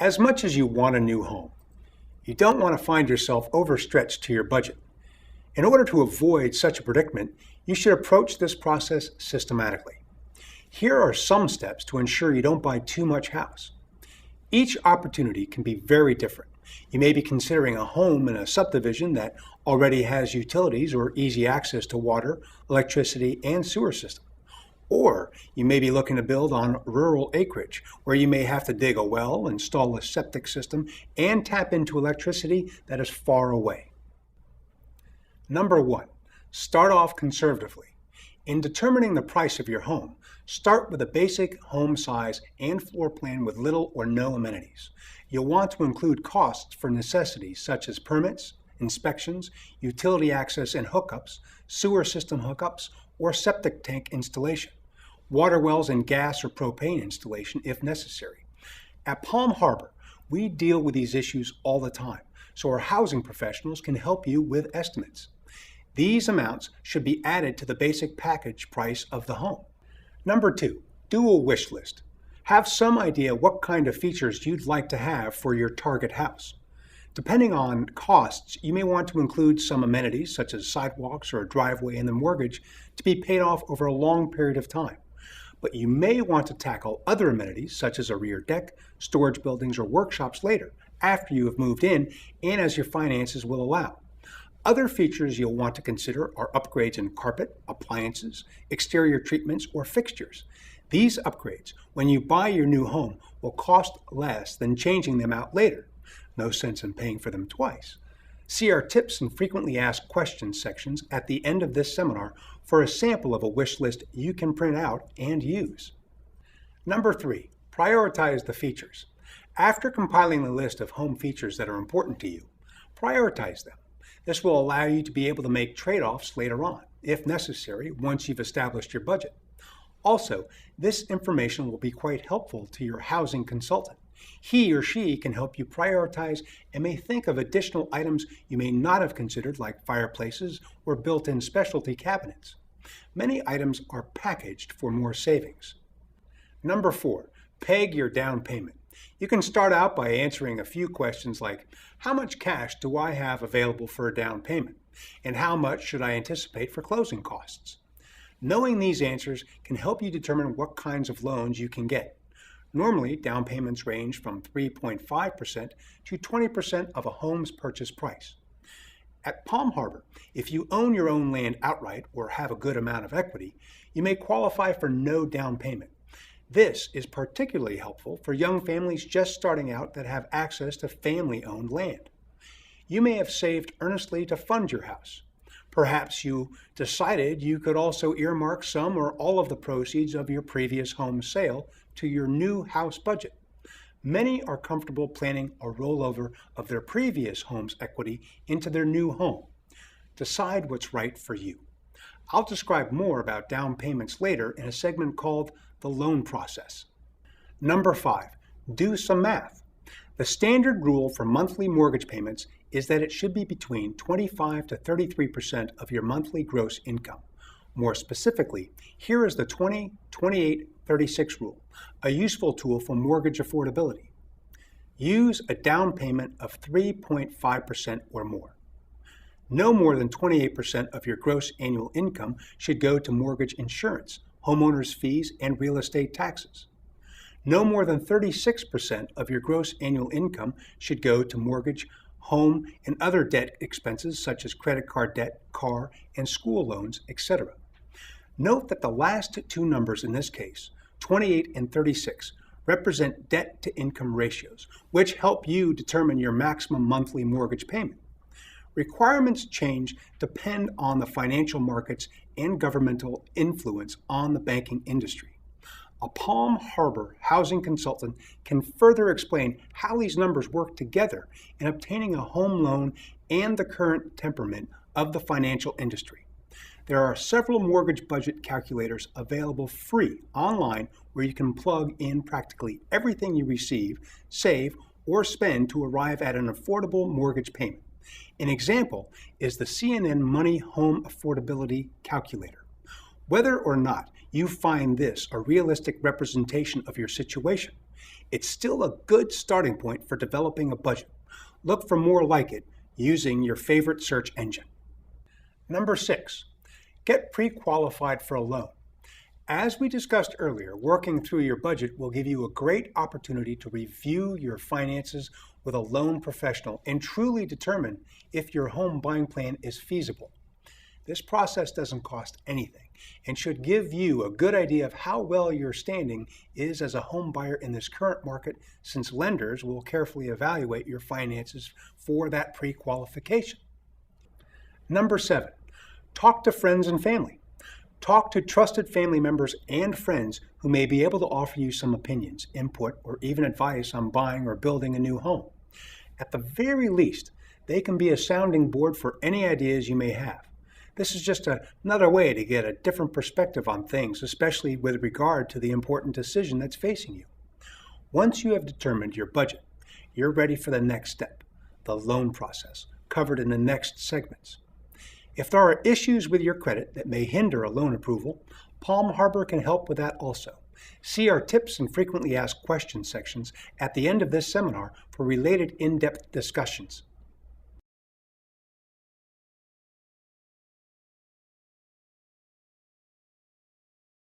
As much as you want a new home, you don't want to find yourself overstretched to your budget. In order to avoid such a predicament, you should approach this process systematically. Here are some steps to ensure you don't buy too much house. Each opportunity can be very different. You may be considering a home in a subdivision that already has utilities or easy access to water, electricity, and sewer system. Or you may be looking to build on rural acreage where you may have to dig a well, install a septic system, and tap into electricity that is far away. Number 1, start off conservatively. In determining the price of your home, start with a basic home size and floor plan with little or no amenities. You'll want to include costs for necessities such as permits, inspections, utility access and hookups, sewer system hookups, or septic tank installation, water wells and gas or propane installation if necessary. At Palm Harbor, we deal with these issues all the time, so our housing professionals can help you with estimates. These amounts should be added to the basic package price of the home. Number 2, do a wish list. Have some idea what kind of features you'd like to have for your target house. Depending on costs, you may want to include some amenities such as sidewalks or a driveway in the mortgage to be paid off over a long period of time. But you may want to tackle other amenities such as a rear deck, storage buildings, or workshops later, after you have moved in and as your finances will allow. Other features you'll want to consider are upgrades in carpet, appliances, exterior treatments, or fixtures. These upgrades, when you buy your new home, will cost less than changing them out later. No sense in paying for them twice. See our tips and frequently asked questions sections at the end of this seminar for a sample of a wish list you can print out and use. Number 3, prioritize the features. After compiling the list of home features that are important to you, prioritize them. This will allow you to be able to make trade-offs later on, if necessary, once you've established your budget. Also, this information will be quite helpful to your housing consultant. He or she can help you prioritize and may think of additional items you may not have considered, like fireplaces or built-in specialty cabinets. Many items are packaged for more savings. Number 4, peg your down payment. You can start out by answering a few questions like, how much cash do I have available for a down payment? And how much should I anticipate for closing costs? Knowing these answers can help you determine what kinds of loans you can get. Normally, down payments range from 3.5% to 20% of a home's purchase price. At Palm Harbor, if you own your own land outright or have a good amount of equity, you may qualify for no down payment. This is particularly helpful for young families just starting out that have access to family-owned land. You may have saved earnestly to fund your house. Perhaps you decided you could also earmark some or all of the proceeds of your previous home sale to your new house budget. Many are comfortable planning a rollover of their previous home's equity into their new home. Decide what's right for you. I'll describe more about down payments later in a segment called the loan process. Number 5, do some math. The standard rule for monthly mortgage payments is that it should be between 25 to 33% of your monthly gross income. More specifically, here is the 20-28-36 rule, a useful tool for mortgage affordability. Use a down payment of 3.5% or more. No more than 28% of your gross annual income should go to mortgage insurance, homeowners' fees, and real estate taxes. No more than 36% of your gross annual income should go to mortgage, home, and other debt expenses such as credit card debt, car, and school loans, etc. Note that the last two numbers in this case, 28 and 36, represent debt-to-income ratios, which help you determine your maximum monthly mortgage payment. Requirements change depend on the financial markets and governmental influence on the banking industry. A Palm Harbor housing consultant can further explain how these numbers work together in obtaining a home loan and the current temperament of the financial industry. There are several mortgage budget calculators available free online where you can plug in practically everything you receive, save, or spend to arrive at an affordable mortgage payment. An example is the CNN Money Home Affordability Calculator. Whether or not you find this a realistic representation of your situation, it's still a good starting point for developing a budget. Look for more like it using your favorite search engine. Number 6, get pre-qualified for a loan. As we discussed earlier, working through your budget will give you a great opportunity to review your finances with a loan professional and truly determine if your home buying plan is feasible. This process doesn't cost anything and should give you a good idea of how well your standing is as a home buyer in this current market, since lenders will carefully evaluate your finances for that pre-qualification. Number 7, talk to friends and family. Talk to trusted family members and friends who may be able to offer you some opinions, input, or even advice on buying or building a new home. At the very least, they can be a sounding board for any ideas you may have. This is just another way to get a different perspective on things, especially with regard to the important decision that's facing you. Once you have determined your budget, you're ready for the next step, the loan process, covered in the next segments. If there are issues with your credit that may hinder a loan approval, Palm Harbor can help with that also. See our tips and frequently asked questions sections at the end of this seminar for related in-depth discussions.